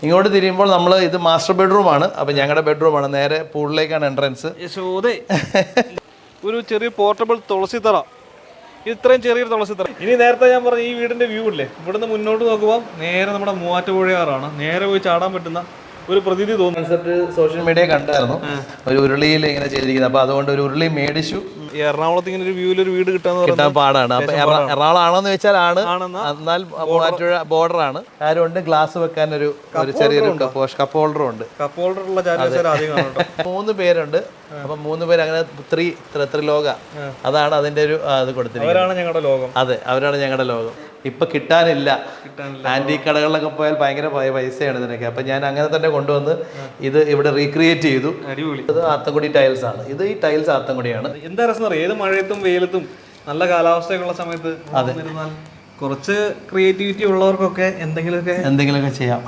ഇങ്ങോട്ട് തിരിയുമ്പോൾ നമ്മൾ ഇത് മാസ്റ്റർ ബെഡ്റൂമാണ്. അപ്പം ഞങ്ങളുടെ ബെഡ്റൂമാണ്. നേരെ പൂളിലേക്കാണ് എൻട്രൻസ്. ഒരു ചെറിയ പോർട്ടബിൾ തുളസിത്തറ. ഇത്രയും ചെറിയൊരു തുളസിത്തറ. ഇനി നേരത്തെ ഞാൻ പറഞ്ഞ ഈ വീടിന്റെ വ്യൂ ഇല്ലേ, ഇവിടുന്ന് മുന്നോട്ട് നോക്കുമ്പോൾ നേരെ നമ്മുടെ മൂവാറ്റുപുഴയാറാണ്. നേരെ പോയി ചാടാൻ പറ്റുന്ന ഒരു പ്രതീതി തോന്നുന്നു. കൺസെപ്റ്റ് സോഷ്യൽ മീഡിയ കണ്ടായിരുന്നു, ഒരു ഉരുളിയിൽ ഇങ്ങനെ ചെയ്തിരിക്കുന്നത്. അപ്പോൾ അതുകൊണ്ട് ഒരു ഉരുളി മേടിച്ചു. ഈ എറണാകുളത്ത് ഇങ്ങനെ ഒരു വ്യൂവിൽ ഒരു വീട് കിട്ടാൻ പാടാണ്. അപ്പൊ എറണാകുളം ആണോന്ന് വെച്ചാൽ ആണ്, എന്നാൽ മൂവാറ്റുപുഴ ബോർഡറാണ്. കാര്യമുണ്ട്, ഗ്ലാസ് വെക്കാൻ ഒരു ചെറിയൊരു കപ്പ് ഹോൾഡറും ഉണ്ട്. കപ്പ് ഹോൾഡർ ഉള്ള 3 പേരുണ്ട്. അപ്പൊ 3 പേര് അങ്ങനെ ത്രിലോക, അതാണ് അതിന്റെ ഒരു ഇത് കൊടുത്തിരിക്കുന്നത്. അവരാണ് ഞങ്ങളുടെ ലോകം. അതെ, അവരാണ് ഞങ്ങളുടെ ലോകം. ഇപ്പൊ കിട്ടാനില്ല. ആന്റി കടകളിലൊക്കെ പോയാൽ ഭയങ്കര പൈസയാണ് ഇതിനൊക്കെ. അപ്പൊ ഞാൻ അങ്ങനെ തന്നെ കൊണ്ടുവന്ന് ഇത് ഇവിടെ റീക്രിയേറ്റ് ചെയ്തു. ഇത് ആത്തൻകുടി ടൈൽസ് ആണ്. ഇത് ഈ ടൈൽസ് ആത്തൻകുടിയാണ്. എന്താ രസം അറിയാം, ഏത് മഴയത്തും വെയിലത്തും നല്ല കാലാവസ്ഥയൊക്കെയുള്ള സമയത്ത് കുറച്ച് ക്രിയേറ്റിവിറ്റി ഉള്ളവർക്കൊക്കെ എന്തെങ്കിലുമൊക്കെ ചെയ്യാം.